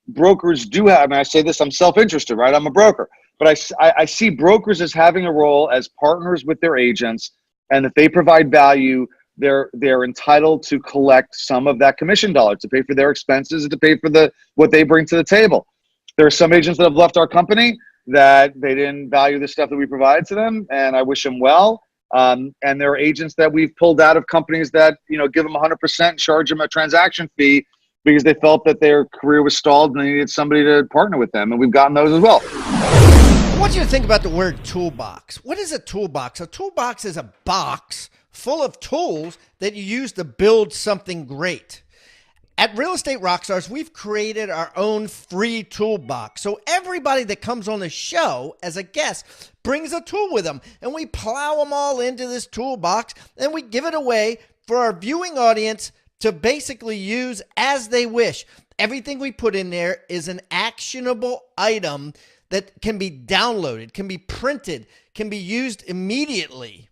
brokers do have, I say this, I'm self-interested, right? I'm a broker, but I see brokers as having a role as partners with their agents. And if they provide value, they're entitled to collect some of that commission dollar to pay for their expenses and to pay for what they bring to the table. There are some agents that have left our company that they didn't value the stuff that we provided to them, and I wish them well. And there are agents that we've pulled out of companies that, give them 100%, charge them a transaction fee because they felt that their career was stalled and they needed somebody to partner with them. And we've gotten those as well. I want you to think about the word toolbox. What is a toolbox? A toolbox is a box full of tools that you use to build something great. At Real Estate Rockstars, we've created our own free toolbox. So everybody that comes on the show as a guest brings a tool with them, and we plow them all into this toolbox, and we give it away for our viewing audience to basically use as they wish. Everything we put in there is an actionable item that can be downloaded, can be printed, can be used immediately.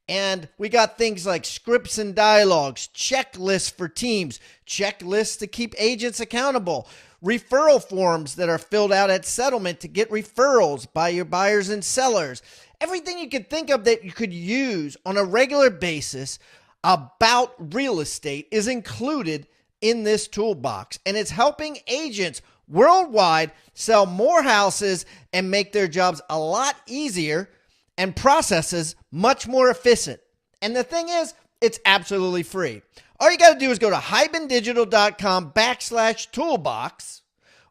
And we got things like scripts and dialogues, checklists for teams, checklists to keep agents accountable, referral forms that are filled out at settlement to get referrals by your buyers and sellers. Everything you could think of that you could use on a regular basis about real estate is included in this toolbox. And it's helping agents worldwide sell more houses and make their jobs a lot easier and processes much more efficient. And the thing is, it's absolutely free. All you got to do is go to hibandigital.com/toolbox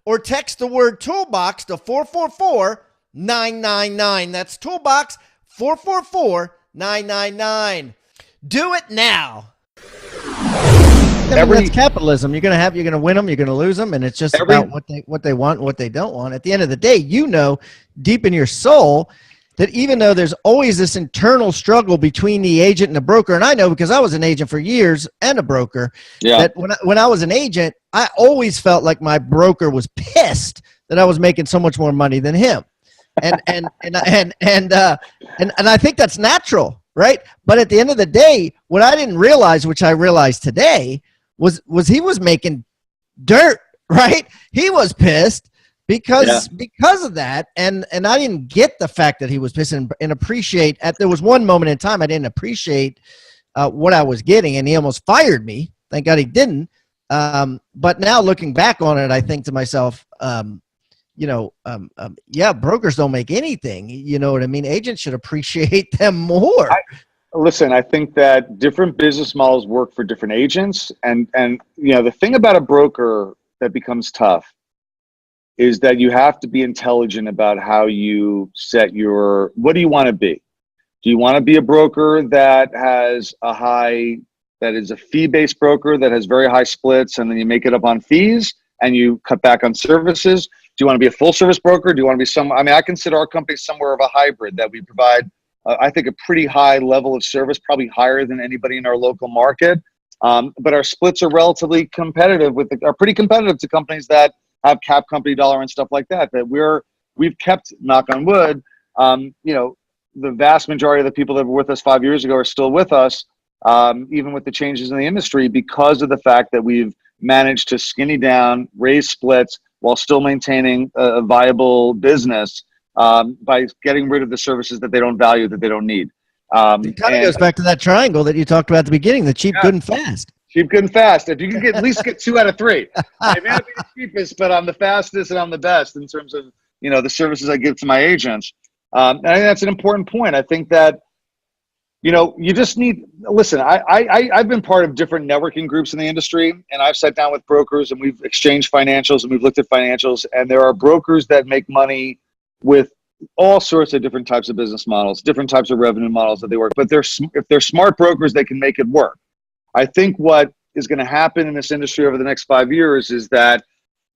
or text the word toolbox to 444-999. That's toolbox 444-999. Do it now. That's capitalism. You're gonna win them, you're gonna lose them, and it's just about what they want and what they don't want. At the end of the day, you know deep in your soul that even though there's always this internal struggle between the agent and the broker, and I know because I was an agent for years and a broker, that when I was an agent, I always felt like my broker was pissed that I was making so much more money than him, and I think that's natural, right? But at the end of the day, what I didn't realize, which I realized today, was he was making dirt, right? He was pissed because of that, and I didn't get the fact that he was pissed and appreciate. There was one moment in time I didn't appreciate what I was getting, and he almost fired me. Thank God he didn't. But now looking back on it, I think to myself, brokers don't make anything. You know what I mean? Agents should appreciate them more. Listen, I think that different business models work for different agents. And the thing about a broker that becomes tough is that you have to be intelligent about how you set what do you want to be? Do you want to be a broker that is a fee-based broker that has very high splits and then you make it up on fees and you cut back on services? Do you want to be a full service broker? Do you want to be I consider our company somewhere of a hybrid that we provide, I think, a pretty high level of service, probably higher than anybody in our local market. But our splits are relatively competitive are pretty competitive to companies that have cap company dollar and stuff like that, we've kept, knock on wood, the vast majority of the people that were with us 5 years ago are still with us, even with the changes in the industry, because of the fact that we've managed to skinny down, raise splits while still maintaining a viable business by getting rid of the services that they don't value, that they don't need. It kind of goes back to that triangle that you talked about at the beginning, the cheap, good, and fast. Cheap, good, and fast. If you can at least get 2 out of 3. I may not be the cheapest, but I'm the fastest and I'm the best in terms of, the services I give to my agents. And I think that's an important point. I think that, you just need, listen, I've been part of different networking groups in the industry, and I've sat down with brokers and we've exchanged financials and we've looked at financials, and there are brokers that make money with all sorts of different types of business models, different types of revenue models that they work. But if they're smart brokers, they can make it work. I think what is going to happen in this industry over the next 5 years is that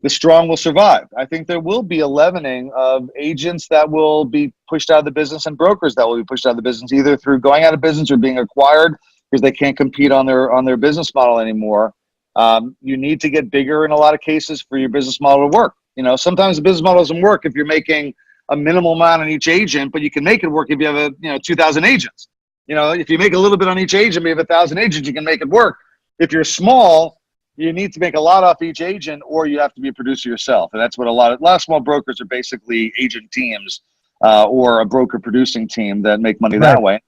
the strong will survive. I think there will be a leavening of agents that will be pushed out of the business and brokers that will be pushed out of the business, either through going out of business or being acquired because they can't compete on their business model anymore. You need to get bigger in a lot of cases for your business model to work. Sometimes the business model doesn't work if you're making a minimal amount on each agent, but you can make it work if you have 2,000 agents. If you make a little bit on each agent, maybe 1,000 agents, you can make it work. If you're small, you need to make a lot off each agent, or you have to be a producer yourself. And that's what a lot of small brokers are basically agent teams or a broker producing team that make money that way.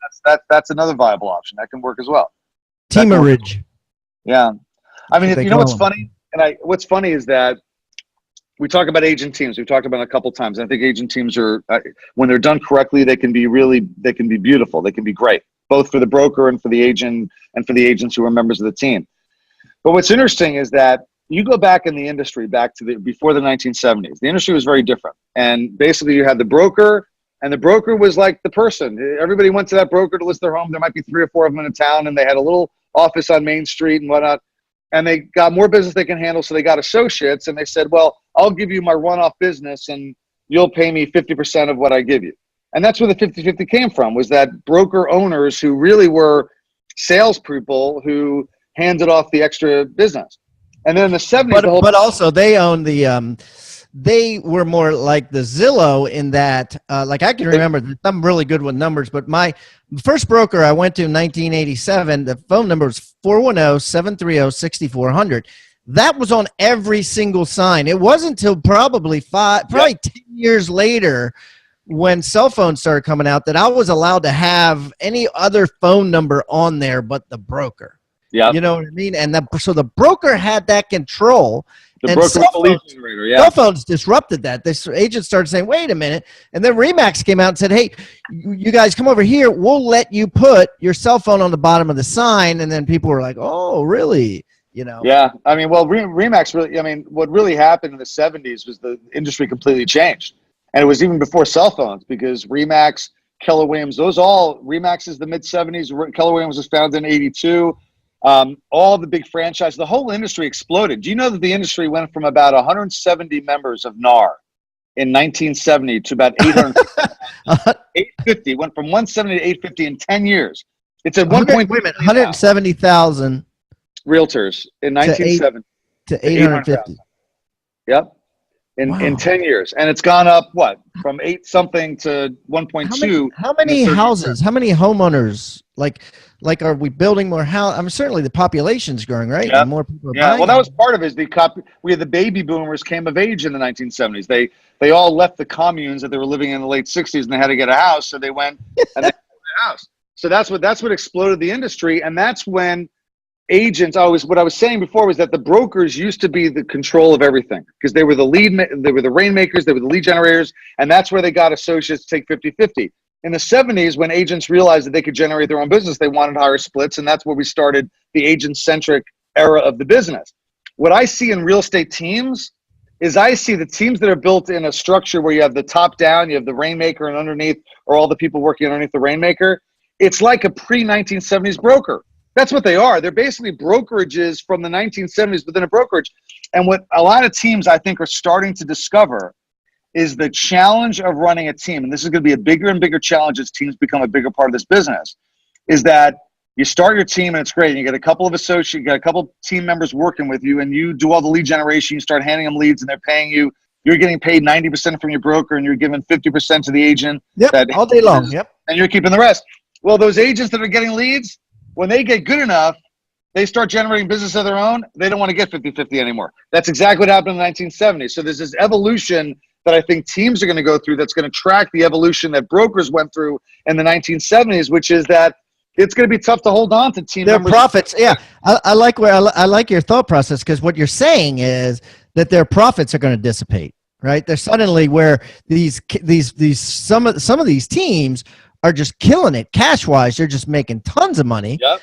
That's another viable option. That can work as well. Teamerage. Yeah. I mean, what's funny? What's funny is that we talk about agent teams. We've talked about it a couple times. I think agent teams are, when they're done correctly, they can be beautiful. They can be great, both for the broker and for the agent and for the agents who are members of the team. But what's interesting is that you go back in the industry, before the 1970s, the industry was very different. And basically you had the broker, and the broker was like the person. Everybody went to that broker to list their home. There might be 3 or 4 of them in a town, and they had a little office on Main Street and whatnot. and they got more business they can handle. So they got associates, and they said, well, I'll give you my runoff business and you'll pay me 50% of what I give you. And that's where the 50-50 came from, was that broker owners who really were salespeople who handed off the extra business. And then in the 70s, but also they own the they were more like the Zillow in that, like I can remember, I'm really good with numbers, but my first broker I went to in 1987, the phone number was 410-730-6400. That was on every single sign. It wasn't until probably 10 years later when cell phones started coming out that I was allowed to have any other phone number on there but the broker. Yeah. You know what I mean? And so the broker had that control. The and broker cell phones, generator, cell phones disrupted that. This agent started saying, wait a minute. And then Remax came out and said, hey, you guys come over here. We'll let you put your cell phone on the bottom of the sign. And then people were like, oh, really? You know? Yeah. I mean, well, Remax really, I mean, what really happened in the 70s was the industry completely changed. And it was even before cell phones, because Remax, Keller Williams, Remax is the mid 70s. Keller Williams was founded in 82. All the big franchises, the whole industry exploded. Do you know that the industry went from about 170 members of NAR in 1970 to about 850, went from 170 to 850 in 10 years. It's at 170,000 realtors in 1970 to 850. Yep. In 10 years. And it's gone up, what, from 8 something to 1.2. How many houses, how many homeowners, like are we building more houses? I mean, certainly the population's growing, right? Yep. And more people are buying. Well, that was part of it. We had the baby boomers came of age in the 1970s. They all left the communes that they were living in the late 60s, and they had to get a house. So they went and they got a house. So that's what exploded the industry. And that's when agents, what I was saying before was that the brokers used to be the control of everything, because they were the rainmakers, they were the lead generators, and that's where they got associates to take 50-50. In the 70s, when agents realized that they could generate their own business, they wanted higher splits, and that's where we started the agent-centric era of the business. What I see in real estate teams is I see the teams that are built in a structure where you have the top down, you have the rainmaker, and underneath are all the people working underneath the rainmaker. It's like a pre-1970s broker. That's what they are. They're basically brokerages from the 1970s within a brokerage. And what a lot of teams, I think, are starting to discover is the challenge of running a team. And this is going to be a bigger and bigger challenge as teams become a bigger part of this business, is that you start your team and it's great. And you get a couple of associates, you get a couple of team members working with you, and you do all the lead generation. You start handing them leads and they're paying you. You're getting paid 90% from your broker, and you're giving 50% to the agent. Yep, all day long. Yep. And you're keeping the rest. Well, those agents that are getting leads, when they get good enough, they start generating business of their own. They don't want to get 50-50 anymore. That's exactly what happened in the 1970s. So there's this evolution that I think teams are going to go through that's going to track the evolution that brokers went through in the 1970s, which is that it's going to be tough to hold on to team members. Their profits, yeah. I like your thought process, because what you're saying is that their profits are going to dissipate, right? They're suddenly where some of these teams are just killing it cash-wise. They're just making tons of money. Yep.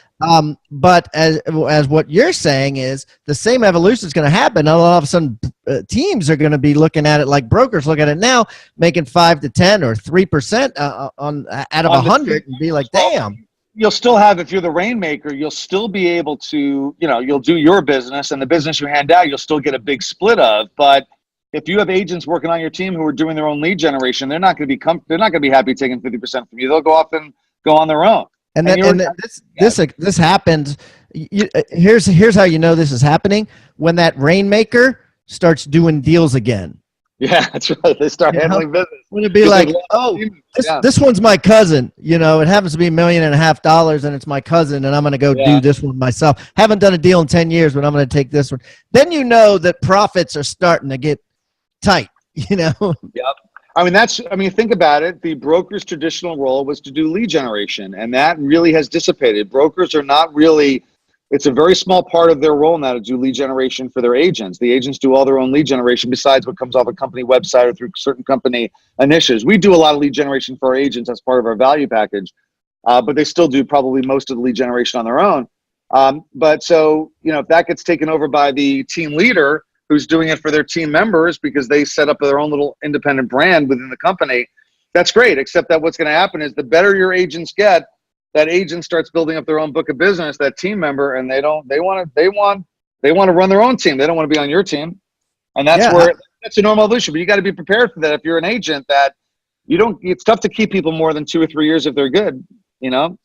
But as what you're saying is the same evolution is going to happen. And all of a sudden, teams are going to be looking at it like brokers look at it now, making 5 to 10 or 3% out of 100, and be like, damn. You'll still have, if you're the rainmaker, you'll still be able to, you'll do your business, and the business you hand out, you'll still get a big split of. But if you have agents working on your team who are doing their own lead generation, they're not going to be happy taking 50% from you. They'll go off and go on their own. This happens. Here's how you know this is happening: when that rainmaker starts doing deals again. Yeah, that's right. They start handling business. Wouldn't it be like, this one's my cousin? It happens to be $1.5 million, and it's my cousin, and I'm going to go do this one myself. Haven't done a deal in 10 years, but I'm going to take this one. Then you know that profits are starting to get tight. Yep. Think about it. The broker's traditional role was to do lead generation, and that really has dissipated. Brokers are not really. It's a very small part of their role now to do lead generation for their agents. The agents do all their own lead generation besides what comes off a company website or through certain company initiatives. We do a lot of lead generation for our agents as part of our value package, but they still do probably most of the lead generation on their own. If that gets taken over by the team leader who's doing it for their team members because they set up their own little independent brand within the company, that's great, except that what's going to happen is the better your agents get, that agent starts building up their own book of business, that team member, and they want They want to run their own team. They don't want to be on your team. And that's that's a normal evolution. But you got to be prepared for that. If you're an agent, that it's tough to keep people more than 2 or 3 years if they're good, you know?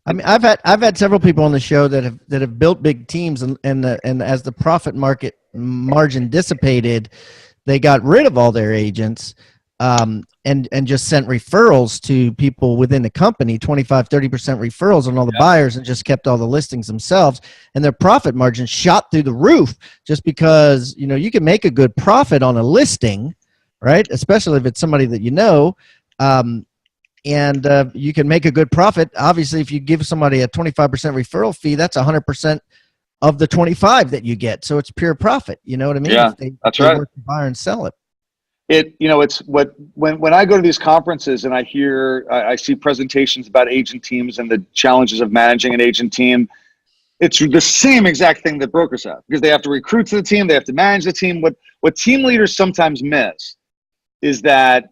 I mean, I've had several people on the show that have built big teams, and as the profit margin dissipated, they got rid of all their agents, and just sent referrals to people within the company, 25-30% referrals on all the buyers, and just kept all the listings themselves, and their profit margin shot through the roof just because, you know, you can make a good profit on a listing, right? Especially if it's somebody that you know. And you can make a good profit. Obviously, if you give somebody a 25% referral fee, that's 100% of the 25 that you get. So it's pure profit. You know what I mean? Yeah, that's right. Work to buy and sell it. It's when I go to these conferences and I see presentations about agent teams and the challenges of managing an agent team, it's the same exact thing that brokers have, because they have to recruit to the team, they have to manage the team. What team leaders sometimes miss is that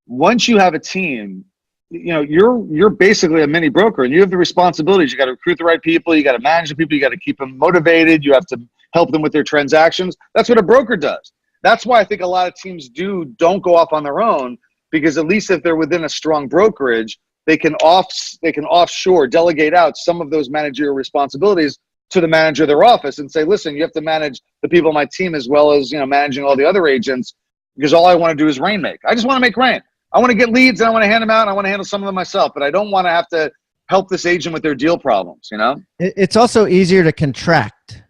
once you have a team, you know, you're basically a mini broker, and you have the responsibilities. You got to recruit the right people. You got to manage the people. You got to keep them motivated. You have to help them with their transactions. That's what a broker does. That's why I think a lot of teams don't go off on their own, because at least if they're within a strong brokerage, they can offshore, delegate out some of those managerial responsibilities to the manager of their office and say, listen, you have to manage the people on my team as well as, you know, managing all the other agents, because all I want to do is rain make. I just want to make rain. I want to get leads and I want to hand them out, and I want to handle some of them myself, but I don't want to have to help this agent with their deal problems, you know? It's also easier to contract.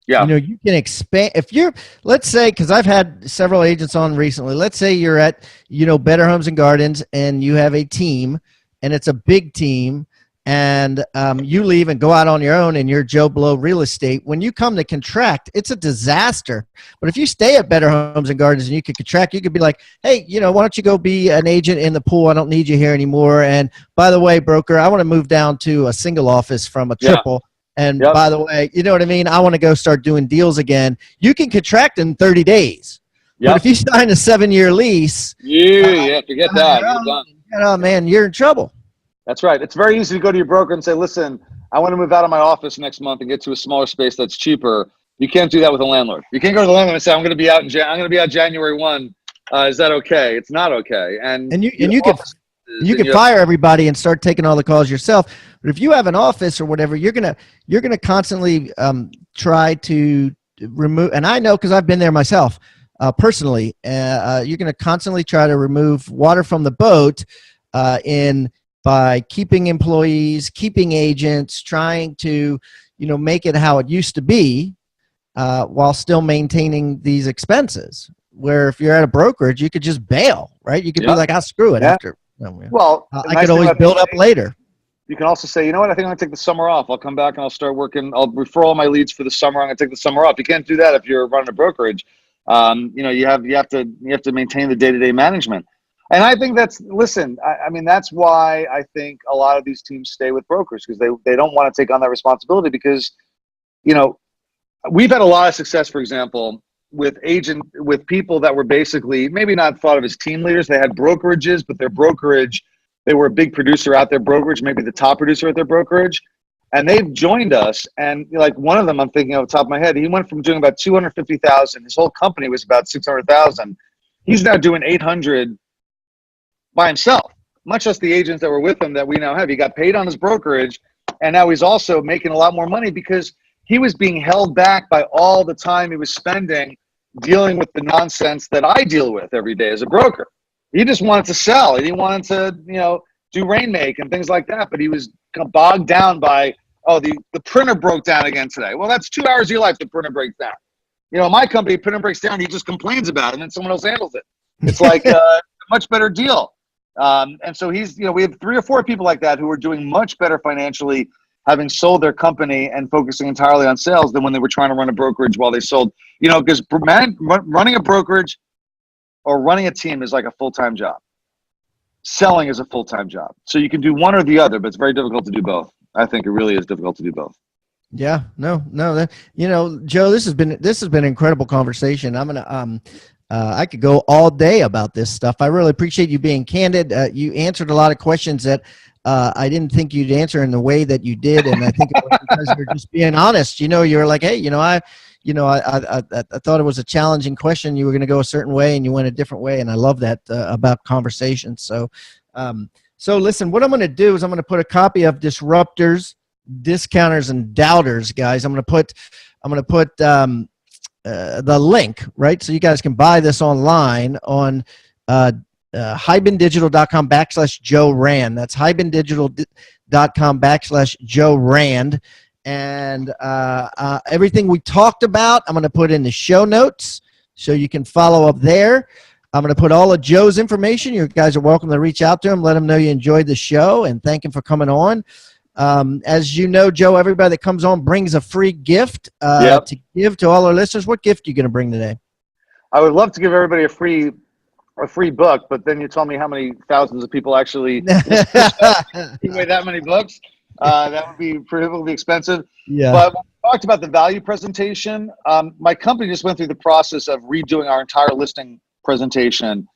Yeah. You know, you can expand. If you're, let's say, because I've had several agents on recently, let's say you're at, you know, Better Homes and Gardens, and you have a team, and it's a big team, and you leave and go out on your own, and you're Joe Blow Real Estate. When you come to contract, it's a disaster. But if you stay at Better Homes and Gardens and you could contract, you could be like, hey, you know, why don't you go be an agent in the pool? I don't need you here anymore. And by the way, broker, I want to move down to a single office from a triple. And by the way, you know what I mean? I want to go start doing deals again. You can contract in 30 days. But if you sign a 7-year lease, forget that. You're done. You know, man, you're in trouble. That's right. It's very easy to go to your broker and say, listen, I want to move out of my office next month and get to a smaller space that's cheaper. You can't do that with a landlord. You can't go to the landlord and say, I'm going to be out January 1. Is that okay? It's not okay. And you can fire everybody and start taking all the calls yourself. But if you have an office or whatever, you're gonna constantly try to remove. And I know, because I've been there myself personally. You're gonna constantly try to remove water from the boat by keeping employees, keeping agents, trying to, you know, make it how it used to be, while still maintaining these expenses. Where if you're at a brokerage, you could just bail, right? You could be like, I'll screw it after. Well, I could always build up later. You can also say, you know what, I think I'm going to take the summer off. I'll come back and I'll start working. I'll refer all my leads for the summer. I'm going to take the summer off. You can't do that if you're running a brokerage. You know, you have to maintain the day-to-day management. And I think that's why I think a lot of these teams stay with brokers, because they don't want to take on that responsibility, because, you know, we've had a lot of success, for example, with people that were basically maybe not thought of as team leaders. They had brokerages, but their brokerage, they were a big producer out their brokerage, maybe the top producer at their brokerage. And they've joined us. And like one of them, I'm thinking off the top of my head, he went from doing about 250,000. His whole company was about 600,000. He's now doing 800 by himself, much less the agents that were with him that we now have. He got paid on his brokerage, and now he's also making a lot more money because he was being held back by all the time he was spending dealing with the nonsense that I deal with every day as a broker. He just wanted to sell. He wanted to, you know, do rain make and things like that. But he was kind of bogged down by, the printer broke down again today. Well, that's 2 hours of your life the printer breaks down. You know, my company, printer breaks down, he just complains about it, and then someone else handles it. It's like a much better deal. And so he's, you know, we have 3 or 4 people like that who are doing much better financially, having sold their company and focusing entirely on sales, than when they were trying to run a brokerage while they sold. You know, because running a brokerage or running a team is like a full-time job. Selling is a full-time job. So you can do one or the other, but it's very difficult to do both. I think it really is difficult to do both. Yeah, no. That, you know, Joe, this has been an incredible conversation. I'm gonna I could go all day about this stuff. I really appreciate you being candid. You answered a lot of questions that I didn't think you'd answer in the way that you did, and I think it was because you're just being honest. You're like, hey, I thought it was a challenging question. You were going to go a certain way, and you went a different way, and I love that about conversations. So, listen, what I'm going to do is I'm going to put a copy of Disruptors, Discounters, and Doubters, guys. I'm going to put the link, right, so you guys can buy this online on hybendigital.com/Joe Rand. That's hybendigital.com/Joe Rand. And everything we talked about, I'm going to put in the show notes so you can follow up there. I'm going to put all of Joe's information. You guys are welcome to reach out to him, let him know you enjoyed the show, and thank him for coming on. As you know, Joe, everybody that comes on brings a free gift to give to all our listeners. What gift are you going to bring today? I would love to give everybody a free book, but then you tell me how many thousands of people actually give away that many books. That would be prohibitively expensive. Yeah. But when we talked about the value presentation, my company just went through the process of redoing our entire listing presentation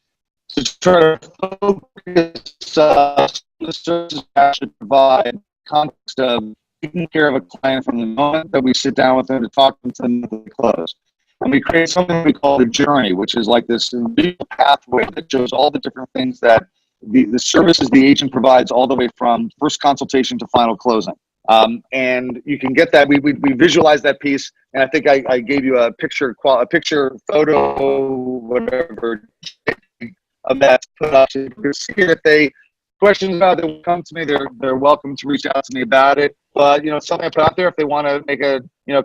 to try to focus the services we actually provide context of taking care of a client from the moment that we sit down with them to talk to them until they close. And we create something we call the journey, which is like this visual pathway that shows all the different things that the services the agent provides all the way from first consultation to final closing. And you can get that. We visualize that piece, and I think I gave you a picture photo, whatever, of that put up. So you can see if they questions about it, they will come to me. They're welcome to reach out to me about it. But it's something I put out there. If they want to make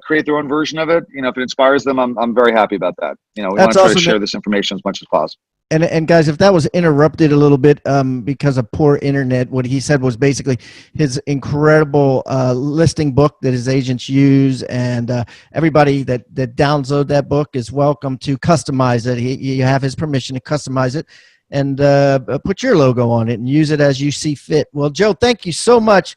create their own version of it, if it inspires them, I'm very happy about that. We want to try to share this information as much as possible. And guys, if that was interrupted a little bit because of poor internet, what he said was basically his incredible listing book that his agents use, and everybody that download that book is welcome to customize it. You have his permission to customize it and put your logo on it and use it as you see fit. Well, Joe, thank you so much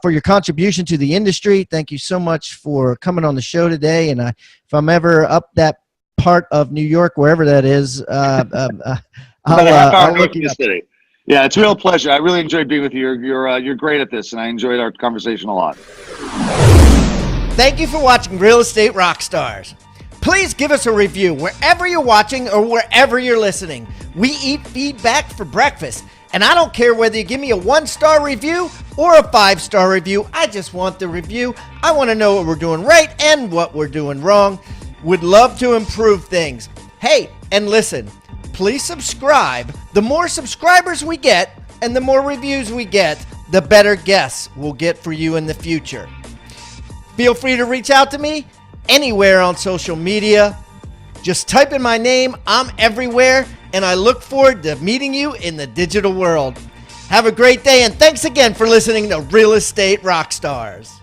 for your contribution to the industry. Thank you so much for coming on the show today. And if I'm ever up that part of New York, wherever that is, I'll look you up. City. Yeah, it's a real pleasure. I really enjoyed being with you. You're great at this, and I enjoyed our conversation a lot. Thank you for watching Real Estate Rockstars. Please give us a review wherever you're watching or wherever you're listening. We eat feedback for breakfast, and I don't care whether you give me a 1-star review or a 5-star review. I just want the review. I want to know what we're doing right and what we're doing wrong. Would love to improve things. Hey, and listen, please subscribe. The more subscribers we get and the more reviews we get, the better guests we'll get for you in the future. Feel free to reach out to me anywhere on social media. Just type in my name. I'm everywhere, and I look forward to meeting you in the digital world. Have a great day, and thanks again for listening to Real Estate Rockstars.